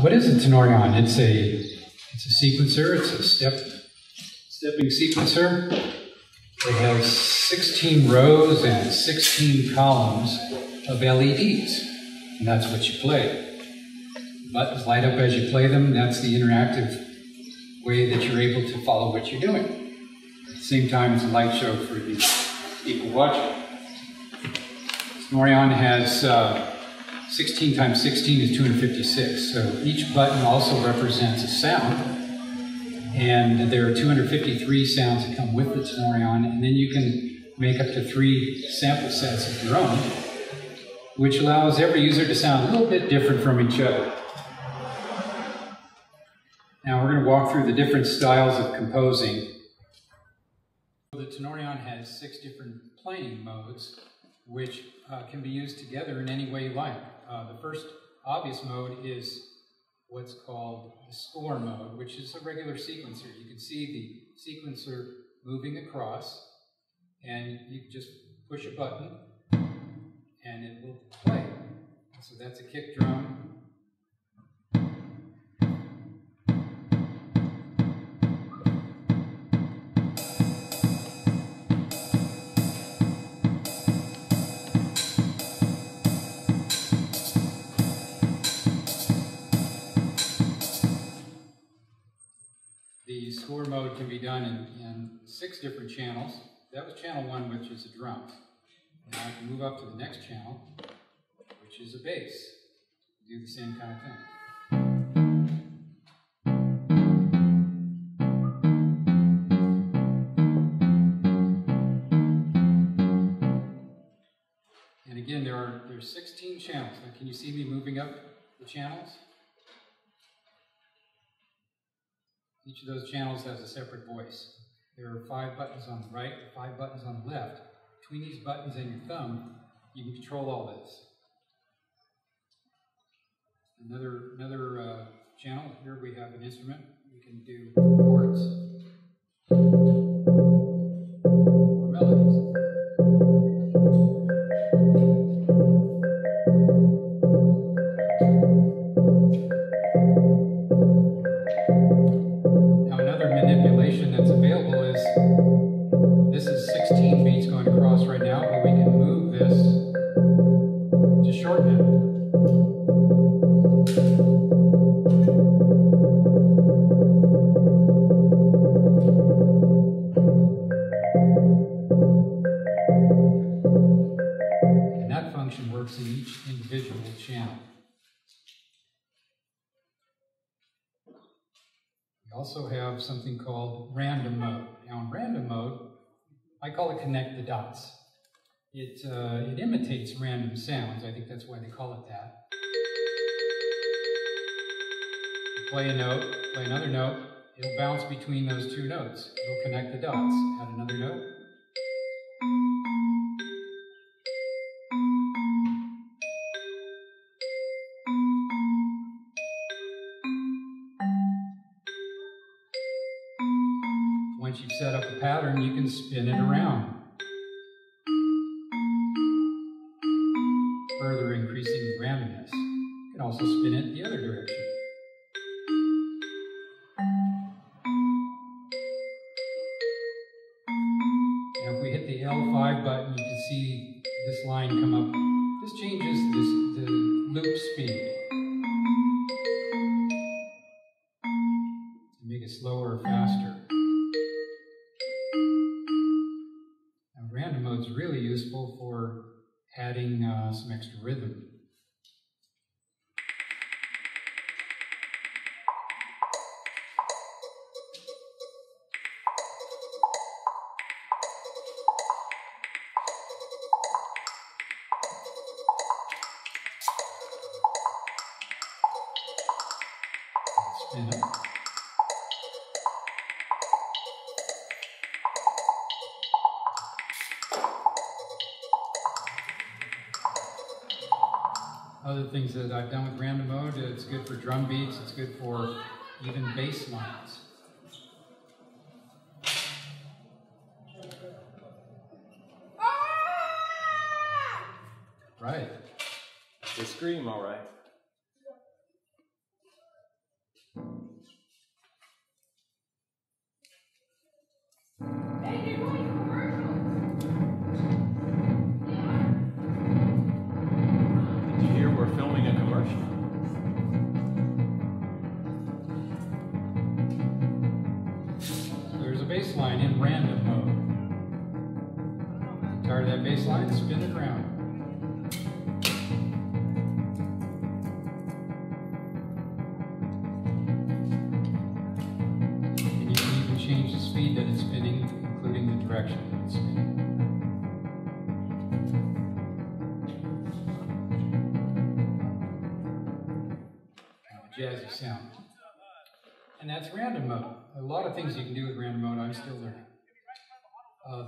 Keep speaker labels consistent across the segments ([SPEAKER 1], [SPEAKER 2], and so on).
[SPEAKER 1] what is a Tenori-On? It's a sequencer. It's a stepping sequencer. It has 16 rows and 16 columns of LEDs, and that's what you play. Buttons light up as you play them. That's the interactive way that you're able to follow what you're doing. At the same time, it's a light show for the people watching. Tenori-On has 16 times 16 is 256, so each button also represents a sound, and there are 253 sounds that come with the Tenori-On, and then you can make up to 3 sample sets of your own, which allows every user to sound a little bit different from each other. Now we're going to walk through the different styles of composing. The Tenori-On has 6 different playing modes, which can be used together in any way you like. The first obvious mode is what's called the score mode, which is a regular sequencer. You can see the sequencer moving across, and you just push a button, and it will play. So that's a kick drum. The score mode can be done in 6 different channels. That was channel 1, which is a drum. Now I can move up to the next channel, which is a bass. Do the same kind of thing. And again, there's 16 channels. Now, can you see me moving up the channels? Each of those channels has a separate voice. There are 5 buttons on the right, 5 buttons on the left. Between these buttons and your thumb, you can control all this. Another channel, here we have an instrument. We can do chords or melodies. That's available is, this is 16 beats going across right now, but we can move this to shorten it. And that function works in each individual channel. We also have something called random mode. Now in random mode, I call it connect the dots. It imitates random sounds. I think that's why they call it that. You play a note, play another note, it'll bounce between those 2 notes. It'll connect the dots. Add another note. Once you've set up a pattern, you can spin it around, further increasing the randomness. You can also spin it the other direction. Now if we hit the L5 button, you can see this line come up. This changes the loop speed to make it slower or faster. Random mode is really useful for adding some extra rhythm. Spin it. Other things that I've done with random mode, it's good for drum beats, it's good for even bass lines. Right.
[SPEAKER 2] They scream all right.
[SPEAKER 1] line in random mode. Tired of that bass line? Spin it around. And you can even change the speed that it's spinning, including the direction that it's spinning. Jazzy sound. And that's random mode. A lot of things you can do with random mode, I'm still learning.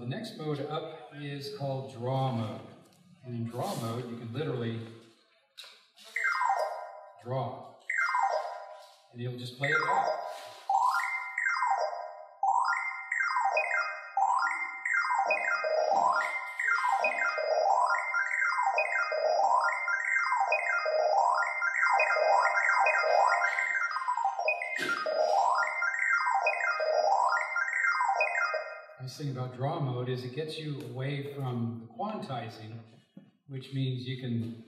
[SPEAKER 1] The next mode up is called draw mode. And in draw mode, you can literally draw. And it'll just play it back. The nice thing about draw mode is it gets you away from the quantizing, which means you can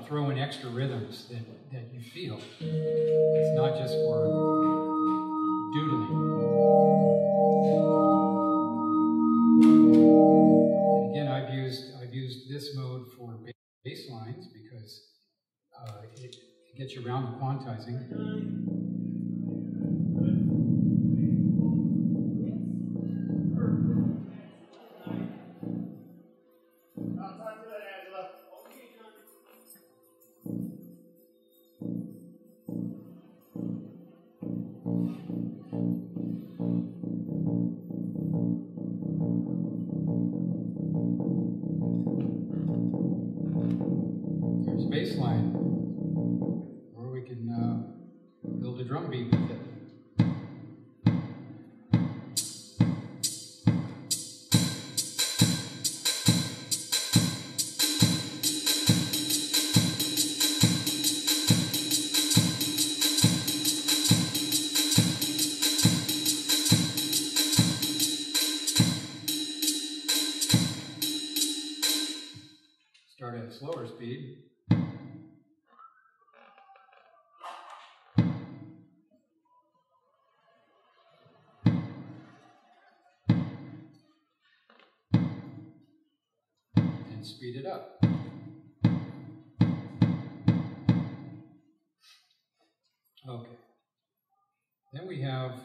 [SPEAKER 1] throw in extra rhythms that you feel. It's not just for doodling. And again, I've used this mode for bass lines because it gets you around the quantizing. There's bass line, or we can build a drum beat with it. Start at a slower speed. And speed it up. Okay. Then we have